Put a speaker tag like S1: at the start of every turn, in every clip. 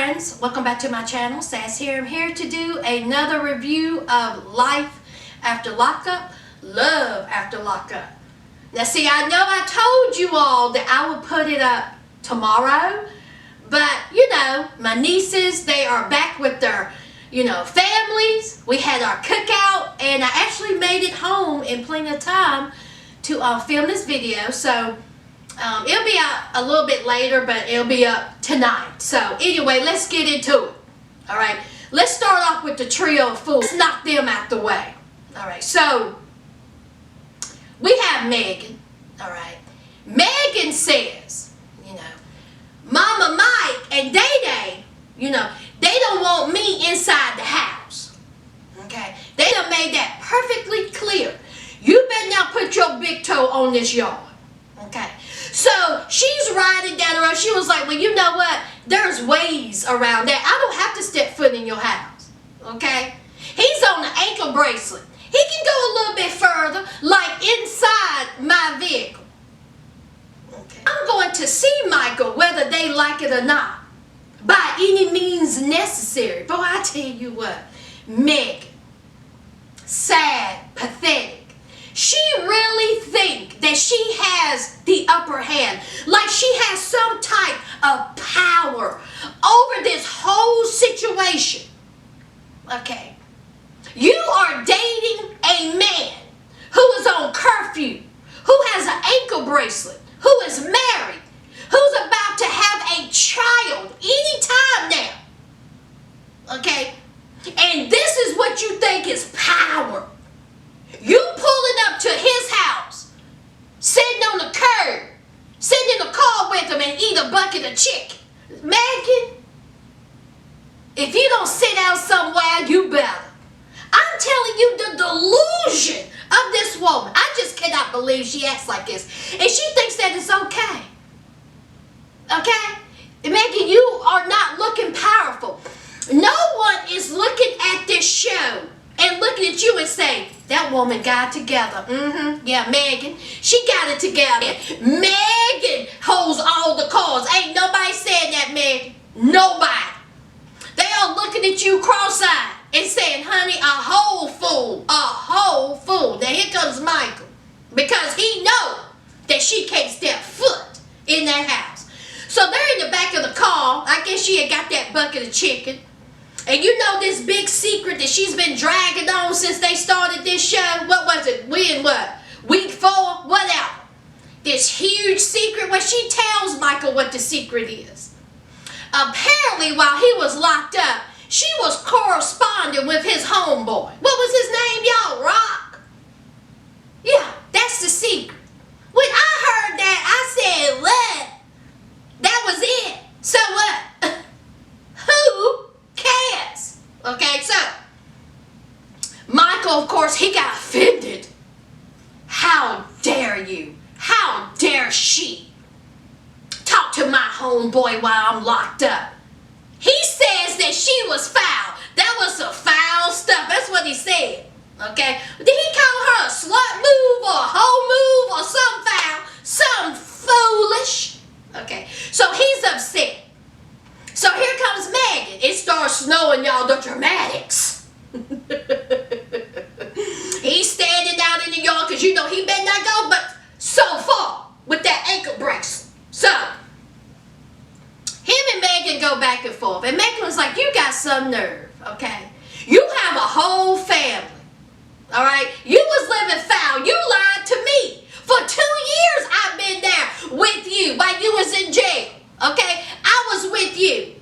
S1: friends, welcome back to my channel. Sas here. I'm here to do another review of Life After Lockup, Love After Lockup. Now see, I know I told you all that I would put it up tomorrow, but you know, my nieces, they are back with their, families. We had our cookout and I actually made it home in plenty of time to film this video. So it'll be out a little bit later, but it'll be up tonight. So anyway, let's get into it. All right, let's start off with the trio of fools. Let's knock them out the way. All right, so we have Megan. All right, Megan says, Mama Mike and Day Day, they don't want me inside the house. Okay, they done made that perfectly clear. You better not put your big toe on this yard. Okay, so she's riding down the road. She was like, well, you know what? There's ways around that. I don't have to step foot in your house. Okay? He's on the ankle bracelet. He can go a little bit further, like inside my vehicle. Okay. I'm going to see Michael whether they like it or not, by any means necessary. Boy, I tell you what, Megan, sad, pathetic. She really thinks that she has the upper hand, like she has some type of power over this whole situation. Okay, you are dating a man who is on curfew, who has an ankle bracelet, who is married, who's about to have a child anytime now. Okay, and this is what you think is power. You pulling up to his house, sitting on the curb, sitting in the car with him and eat a bucket of chicken. Megan, if you don't sit down somewhere, you better. I'm telling you the delusion of this woman. I just cannot believe she acts like this. And she thinks that it's okay. Okay? Megan, you are not looking powerful. No one is looking at this show and looking at you and saying, that woman got it together. Yeah, Megan, she got it together. Megan holds all the cards. Ain't nobody saying that, Megan. Nobody. They are looking at you cross-eyed and saying, honey, a whole fool. A whole fool. Now here comes Michael, because he knows that she can't step foot in that house. So they're in the back of the car. I guess she had got that bucket of chicken. And you know this big secret that she's been dragging on since they started this show? What was it? We in what? Week 4? Whatever. This huge secret where she tells Michael what the secret is. Apparently, while he was locked up, she was corresponding with his homeboy. What was his name, y'all? Rock? Yeah, that's the secret. When I heard that, I said, what? That was it. So what? Who cares? Okay, so Michael, of course, he got offended. How dare you? How dare she talk to my homeboy while I'm locked up? He says that she was foul. That was some foul stuff. That's what he said. Okay? Did he call her a slut move or a hoe move or some foul? Some foolish. Okay, so he's upset. So here comes Megan. It starts snowing, y'all, the dramatics. He's standing out in the yard because he better not go but so far with that ankle bracelet. So him and Megan go back and forth. And Megan was like, you got some nerve, okay? You have a whole family, all right? You was living foul. You lied to me. For 2 years I've been there with you while you was in jail, okay? I was with you.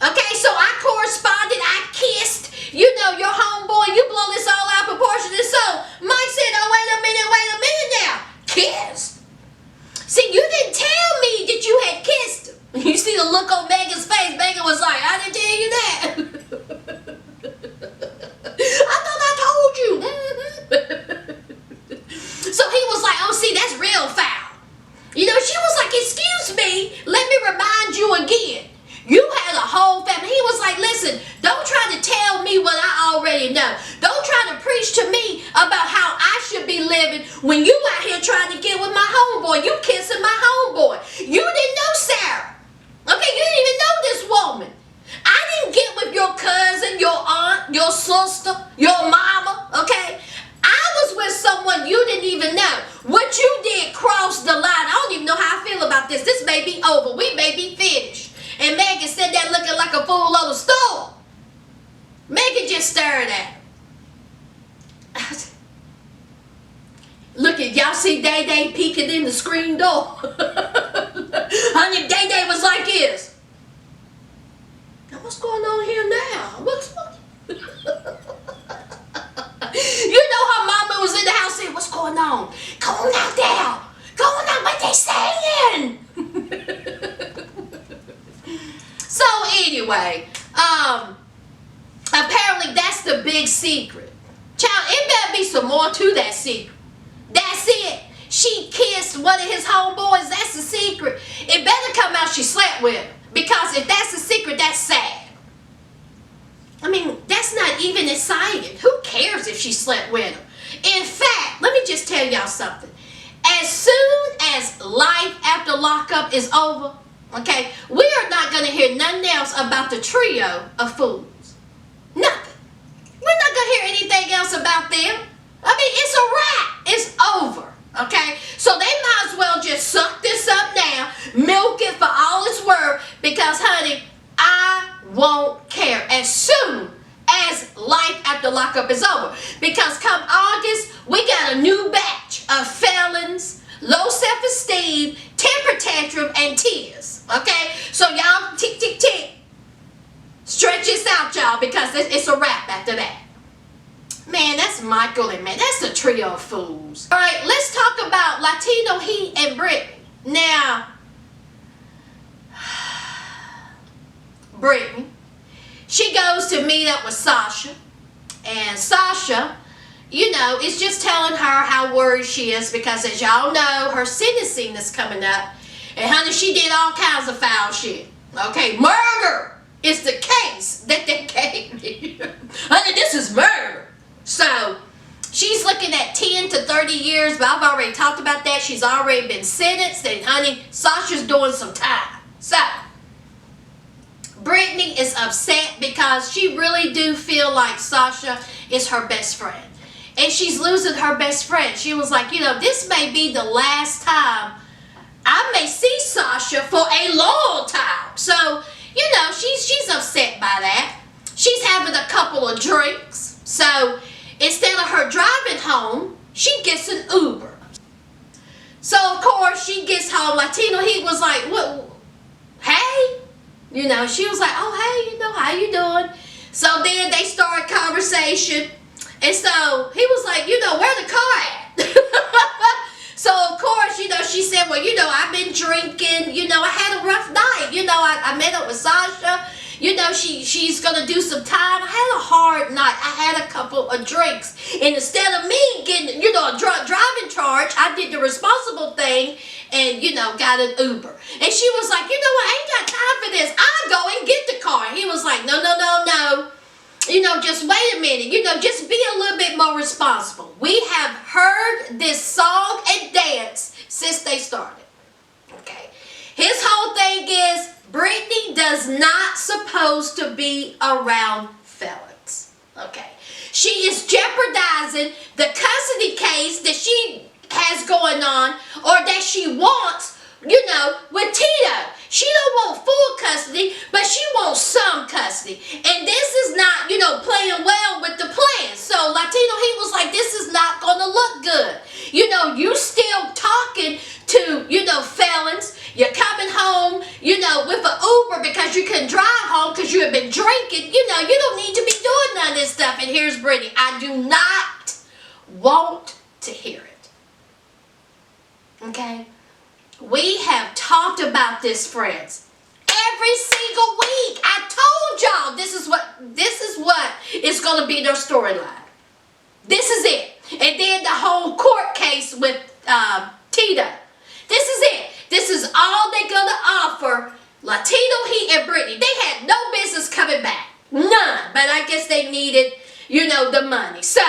S1: Okay, so I corresponded, I kissed, your homeboy, you blow this all out of proportion. And so Mike said, oh, wait a minute now. Kissed? See, you didn't tell me that you had kissed him. You see the look on Megan's face. Megan was like, I didn't tell you that. I thought I told you. So he was like, oh, see, that's real foul. She was like, excuse me, let me remind you again. You had a whole family. He was like, listen, don't try to tell me what I already know. Don't try to preach to me about how I should be living when you out here trying to get with my homeboy. You kissing my homeboy. You didn't know Sarah. Okay, you didn't even know this woman. may be over. We may be finished. And Megan sat there looking like a fool on the stool. Megan just stared at her. Look at y'all see Day Day peeking in the screen door. Honey, Day Day was like this. Now what's going on here now? What's You know her mama was in the house saying, what's going on? Go on out there. Go on out, what they saying? So anyway, apparently that's the big secret. Child, it better be some more to that secret. That's it. She kissed one of his homeboys. That's the secret. It better come out she slept with him. Because if that's the secret, that's sad. I mean, that's not even exciting. Who cares if she slept with him? In fact, let me just tell y'all something. As soon as life after lockup is over, okay, we are not going to hear nothing else about the trio of fools. Nothing. We're not going to hear anything else about them. I mean, it's a wrap. It's over. Okay? So they might as well just suck this up now, milk it for all it's worth, because, honey, I won't care as soon as life after lockup is over. Because come August, we got a new batch of felons, low self-esteem, temper tantrum, and tears. Okay? So y'all, tick, tick, tick. Stretch this out, y'all, because it's a wrap after that. Man, that's Michael and man, that's a trio of fools. All right, let's talk about Latino Heat and Brittany. Now, Brittany, she goes to meet up with Sasha, and Sasha, you know, is just telling her how worried she is because, as y'all know, her sentencing is coming up, and honey, she did all kinds of foul shit. Okay, murder is the case that they gave me. Honey, this is murder. So, she's looking at 10 to 30 years, but I've already talked about that. She's already been sentenced, and honey, Sasha's doing some time. So, Brittany is upset because she really do feel like Sasha is her best friend. And she's losing her best friend. She was like, you know, this may be the last time I may see Sasha for a long time. So, you know, she's upset by that. She's having a couple of drinks. So, instead of her driving home, she gets an Uber. So, of course, she gets home. Latino Heat was like, what? Hey? You know, she was like, oh, hey, you know, how you doing? So then they started conversation. And so he was like, you know, where the car at? So, of course, you know, she said, well, you know, I've been drinking. You know, I had a rough night. You know, I met up with Sasha. You know, she's going to do some time. I had a hard night. I had a couple of drinks. And instead of me getting, you know, a driving charge, I did the responsible thing and, you know, got an Uber. And she was like, you know what, I ain't got time for this. I'll go and get the car. He was like, no, no, no, no. You know, just wait a minute. You know, just be a little bit more responsible. We have heard this song and dance since they started. Okay. His whole thing is, Brittany does not supposed to be around felons. Okay. She is jeopardizing the custody case that she has going on, or that she wants, you know, with Tito. She don't want full custody, but she wants some custody. And this is not, you know, playing well with the plan. So Latino Heat was like, this is not going to look good. You know, you still talking to, you know, felons. You're coming home, you know, with an Uber because you couldn't drive home because you have been drinking. You know, you don't need to be doing none of this stuff. And here's Brittany. I do not want to hear it. Okay? We have talked about this, friends, every single week. I told y'all this is what is going to be their storyline. This is it. And then the whole court case with Tito. This is it. This is all they're going to offer Latino Heat and Brittany. They had no business coming back. None. But I guess they needed, you know, the money. So,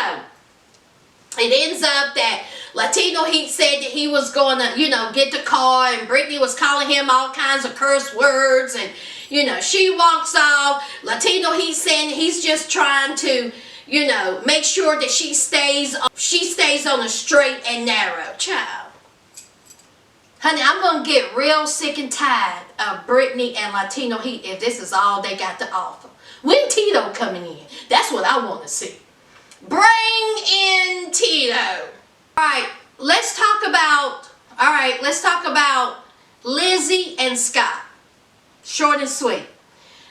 S1: it ends up that Latino Heat said that he was going to, you know, get the car, and Brittany was calling him all kinds of curse words, and, you know, she walks off. Latino Heat saying he's just trying to, you know, make sure that she stays on a straight and narrow. Child. Honey, I'm going to get real sick and tired of Brittany and Latino Heat if this is all they got to offer. When Tito coming in? That's what I want to see. Bring in Tito. Alright, let's talk about Lizzie and Scott. Short and sweet.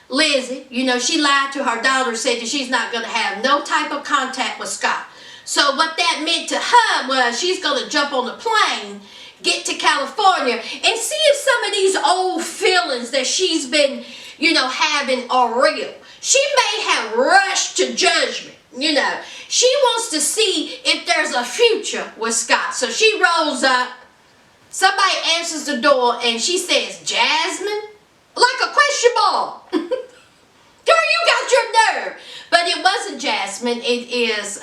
S1: Lizzie, you know, she lied to her daughter, said that she's not going to have no type of contact with Scott. So what that meant to her was she's going to jump on the plane, get to California, and see if some of these old feelings that she's been, you know, having are real. She may have rushed to judgment, you know. She wants to see if there's a future with Scott. So she rolls up. Somebody answers the door and she says, Jasmine? Like a question ball. Girl, you got your nerve. But it wasn't Jasmine. It is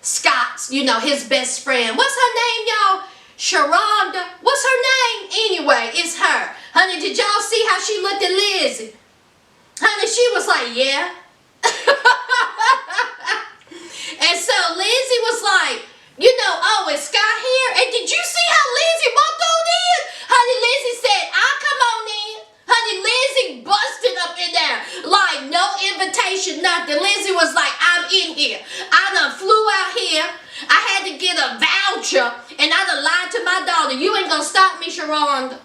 S1: Scott's, you know, his best friend. What's her name, y'all? Sharonda. What's her name? Anyway, it's her. Honey, did y'all see how she looked at Lizzie? Honey, she was like, yeah. And so Lizzie was like, you know, oh, is Scott here? And did you see how Lizzie walked on in? Honey, Lizzie said, I'll come on in. Honey, Lizzie busted up in there. Like, no invitation, nothing. Lizzie was like, I'm in here. I done flew out here. I had to get a voucher. And I done lied to my daughter. You ain't gonna stop me, Sharonda.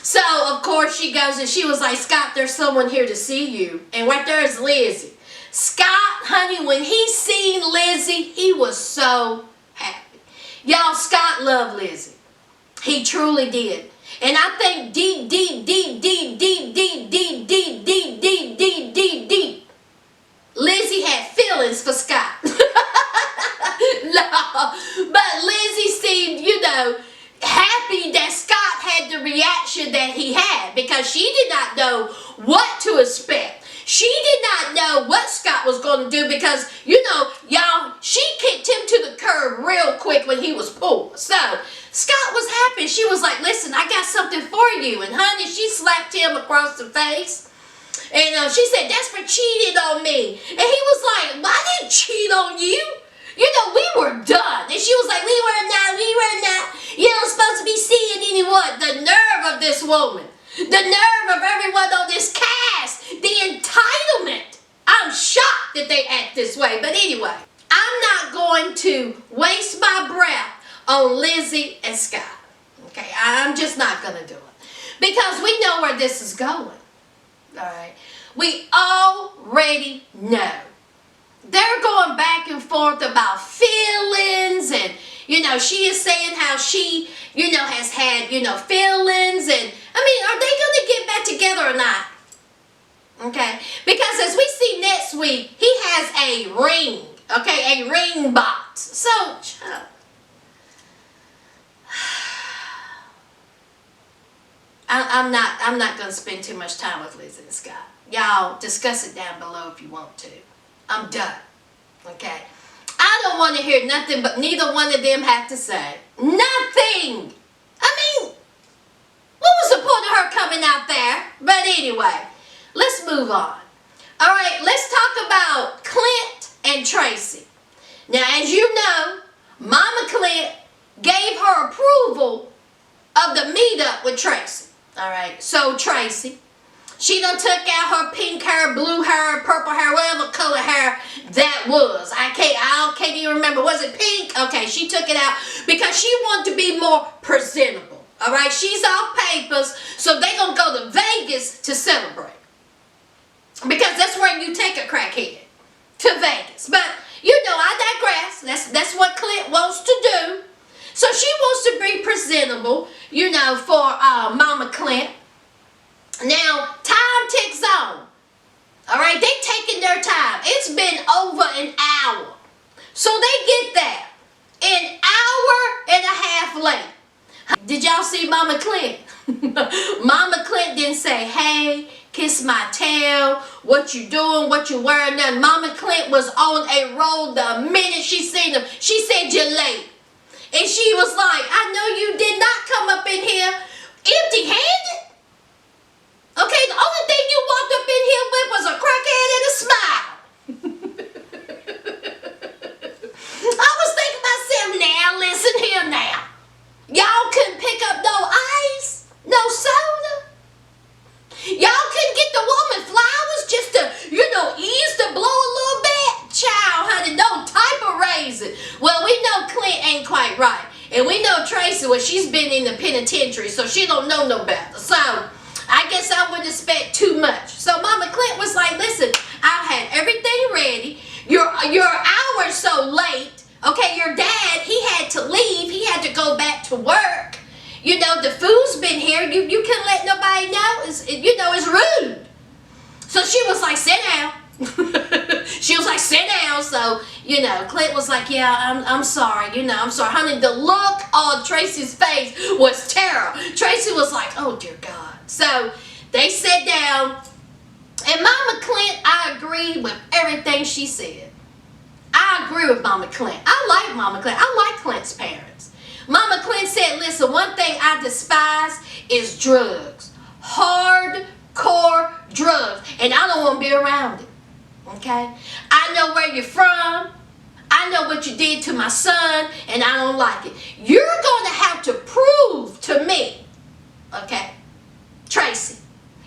S1: So, of course, she goes and she was like, Scott, there's someone here to see you. And right there is Lizzie. Scott, honey, when he seen Lizzie, he was so happy. Y'all, Scott loved Lizzie. He truly did. And I think deep, Lizzie had feelings for Scott. No, but Lizzie seemed, you know, happy that Scott had the reaction that he had because she did not know what to expect. She did not know what Scott was going to do because, you know, y'all, she kicked him to the curb real quick when he was poor. So, Scott was happy. She was like, listen, I got something for you. And, honey, she slapped him across the face. And she said, that's for cheating on me. And he was like, I didn't cheat on you. You know, we were done. And she was like, we were not. You don't supposed to be seeing anyone. The nerve of this woman. The nerve of everyone on this cast. The entitlement. I'm shocked that they act this way. But anyway, I'm not going to waste my breath on Lizzie and Scott. Okay, I'm just not going to do it. Because we know where this is going. Alright. We already know. They're going back and forth about feelings and, you know, she is saying how she, you know, has had, you know, feelings and, I mean, are they going to get back together or not? Okay? Because as we see next week, he has a ring, okay, a ring box. So, I'm not going to spend too much time with Lizzie and Scott. Y'all discuss it down below if you want to. I'm done. Okay? I don't want to hear nothing but neither one of them have to say. Nothing! I mean, what was the point of her coming out there? But anyway, let's move on. Alright, let's talk about Clint and Tracy. Now, as you know, Mama Clint gave her approval of the meetup with Tracy. Alright, so Tracy, she done took out her pink hair, blue hair, purple hair, whatever color hair that was. I can't even remember. Was it pink? Okay, she took it out because she wanted to be more presentable. Alright, she's off papers, so they gonna go to Vegas to celebrate. Because that's where you take a crackhead. To Vegas. But, you know, I digress. That's what Clint wants to do. So she wants to be presentable, you know, for Mama Clint. Now, time ticks on. Alright, they taking their time. It's been over an hour. So they get there an hour and a half late. Did y'all see Mama Clint? Mama Clint didn't say, hey, kiss my tail, what you doing, what you wearing. Nothing. Mama Clint was on a roll the minute she seen him. She said, you're late. And she was like, I know you did not come up in here empty-handed. Okay, the only thing you walked up in here with was a crackhead and a smile. I was thinking to myself, now listen here now. Y'all Right. And we know Tracy, well, she's been in the penitentiary, so she don't know no better. So I guess I wouldn't expect too much. So Mama Clint was like, listen, I've had everything ready. You're hours so late. Okay, your dad, he had to leave. He had to go back to work. You know, the food's been here. You couldn't let nobody know. It's rude. So she was like, sit down. She was like, sit down. So, Clint was like, yeah, I'm sorry. I'm sorry. Honey, the look on Tracy's face was terror. Tracy was like, oh, dear God. So they sat down. And Mama Clint, I agree with everything she said. I agree with Mama Clint. I like Mama Clint. I like Clint's parents. Mama Clint said, listen, one thing I despise is drugs. Hardcore drugs. And I don't want to be around it. Okay? I know where you're from. I know what you did to my son, and I don't like it. You're going to have to prove to me, okay, Tracy,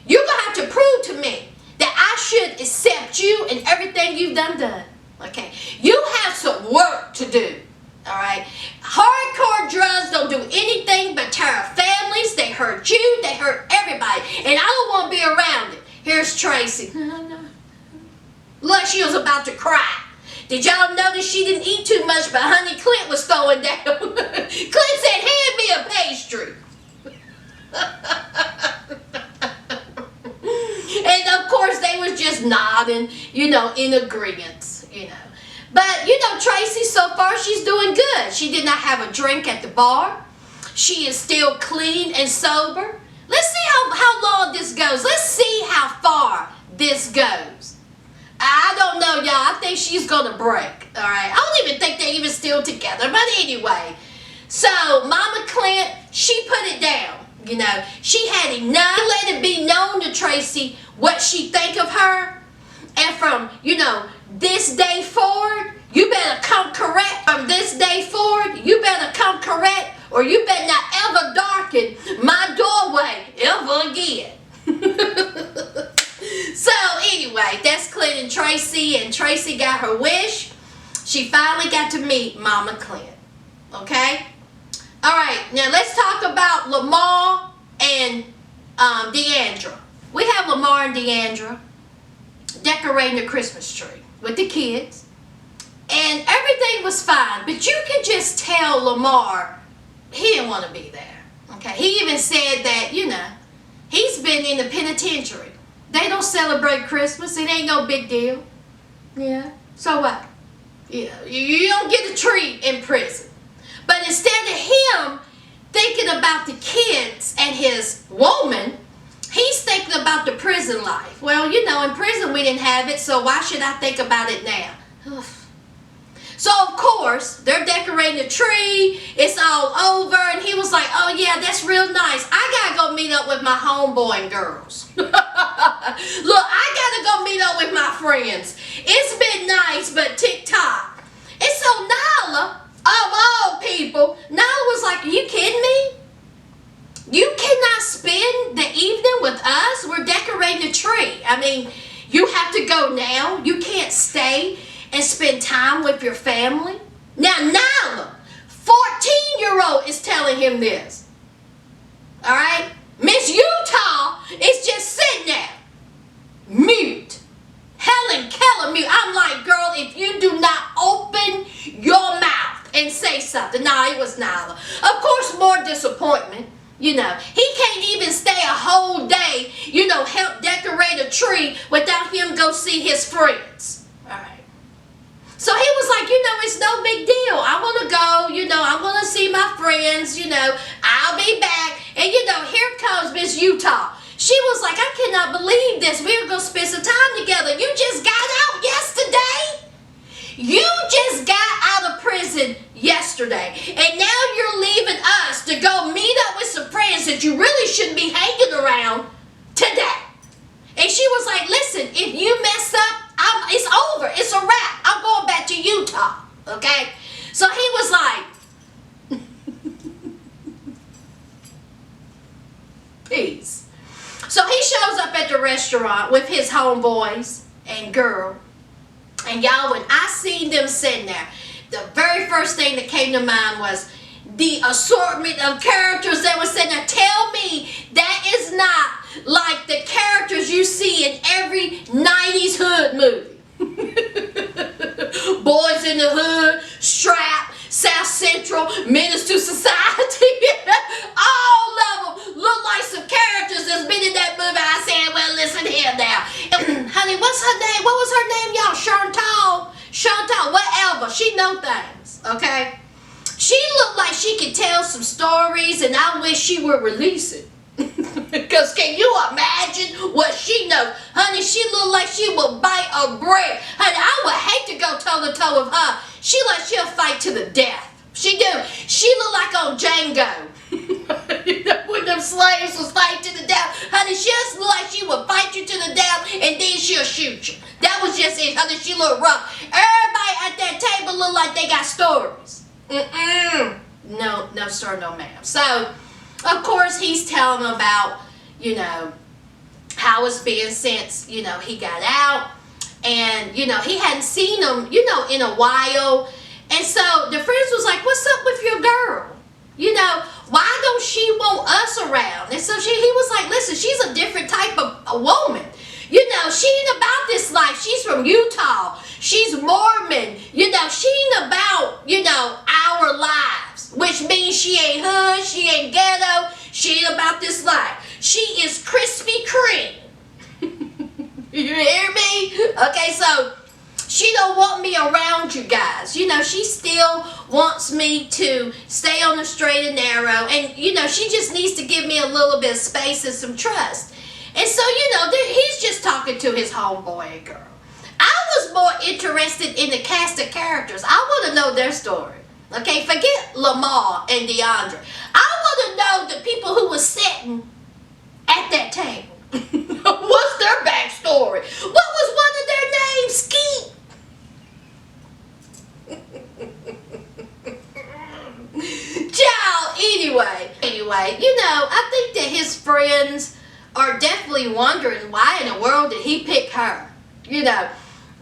S1: you're going to have to prove to me that I should accept you and everything you've done. Okay? You have some work to do. All right? Hardcore drugs don't do anything but tear up families. They hurt you. They hurt everybody. And I don't want to be around it. Here's Tracy. Look, she was about to cry. Did y'all notice she didn't eat too much, but honey, Clint was throwing down. Clint said, hand me a pastry. And of course, they was just nodding, in agreement, But, Tracy, so far, she's doing good. She did not have a drink at the bar. She is still clean and sober. Let's see how long this goes. Let's see how far this goes. I don't know, y'all. I think she's going to break, all right? I don't even think they're even still together, but anyway. So, Mama Clint, she put it down, She had enough. Let it be known to Tracy what she think of her. And from, this day forward, you better come correct. From this day forward, you better come correct, or you better not ever darken my doorway ever again. So anyway, that's Clint and Tracy got her wish. She finally got to meet Mama Clint. Okay? All right, now let's talk about Lamar and Deandra. We have Lamar and Deandra decorating the Christmas tree with the kids. And everything was fine, but you could just tell Lamar, he didn't want to be there. Okay? He even said that, he's been in the penitentiary. They don't celebrate Christmas. It ain't no big deal. Yeah. So what? You don't get a tree in prison. But instead of him thinking about the kids and his woman, he's thinking about the prison life. Well, in prison we didn't have it, so why should I think about it now? So, of course, they're decorating the tree. It's all over. And he was like, oh, yeah, that's real nice. I got to go meet up with my homeboy girls. Look, I got to go meet up with my friends. It's been nice, but tick-tock. And so Nyla, of all people, Nyla was like, are you kidding me? You cannot spend the evening with us? We're decorating the tree. I mean, you have to go now. You can't stay and spend time with your family. Now, Nyla, 14-year-old, is telling him this. All right? Miss Utah is just sitting there, mute. Helen Keller mute. I'm like, girl, if you do not open your mouth and say something. Nah, it was Nyla. Of course, more disappointment. He can't even stay a whole day, help decorate a tree without him go see his friends. All right. So he was like, it's no big deal. I want to go, I'm going to see my friends, I'll be back. And, here comes Miss Utah. She was like, I cannot believe this. We were going to spend some time together. You just got out yesterday? You just got out of prison yesterday. And now you're leaving us to go meet up with some friends that you really shouldn't be hanging around today. And she was like, listen, if you mess up, it's over. It's a wrap. I'm going back to Utah. Okay? So he was like, peace. So he shows up at the restaurant with his homeboys and girl. And y'all, when I seen them sitting there, the very first thing that came to mind was, the assortment of characters that was said. Now tell me that is not like the characters you see in every 90s hood movie. Boys in the Hood, Strap, South Central, Menace to Society. All of them look like some characters that's been in that movie. I said, well, listen here now. Honey, what's her name? What was her name, y'all? Chantal, whatever. She know things, okay? She looked like she could tell some stories, and I wish she would release it. Because can you imagine what she knows? Honey, she looked like she would bite a brick. Honey, I would hate to go toe to toe with her. She like she'll fight to the death. She do. She look like on Django. You know, when them slaves was fighting to the death. Honey, she just look like she would fight you to the death and then she'll shoot you. That was just it. Honey, she look rough. Everybody at that table look like they got stories. No sir, no ma'am. So, of course, he's telling them about, you know, how it's been since, you know, he got out. And, you know, he hadn't seen him, you know, in a while. And so the friends was like, what's up with your girl? You know, why don't she want us around? And so he was like, listen, she's a different type of a woman. You know, she ain't about this life. She's from Utah. She's Mormon. You know, she ain't about, you know, our lives. Which means she ain't hood, she ain't ghetto, she ain't about this life. She is Krispy Kreme. You hear me? Okay, so she don't want me around you guys. You know, she still wants me to stay on the straight and narrow. And, you know, she just needs to give me a little bit of space and some trust. And so, you know, he's just talking to his homeboy and girl. I was more interested in the cast of characters. I want to know their story. Okay, forget Lamar and DeAndre. I want to know the people who were sitting at that table. What's their backstory? What was one of their names? Skeet. Child, anyway, you know, I think that his friends are definitely wondering why in the world did he pick her? You know,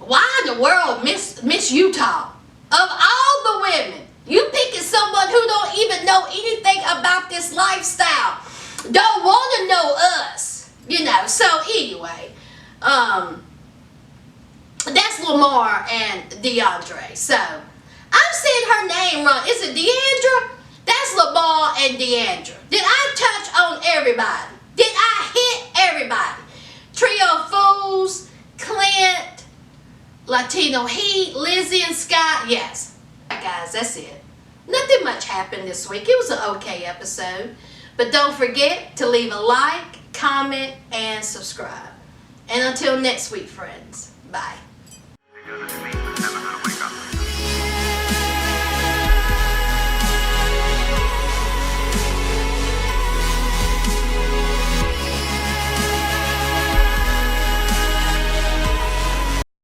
S1: why in the world Miss Utah? Of all the women, you picking someone who don't even know anything about this lifestyle. Don't want to know us. You know, so anyway, that's Lamar and DeAndre. So, I'm saying her name wrong. Is it Deandra? That's Lamar and Deandra. Did I touch on everybody? Did I hit everybody? Trio of Fools, Clint, Latino Heat, Lizzie and Scott. Yes. Guys, that's it. Nothing much happened this week. It was an okay episode. But don't forget to leave a like, comment, and subscribe. And until next week, friends. Bye.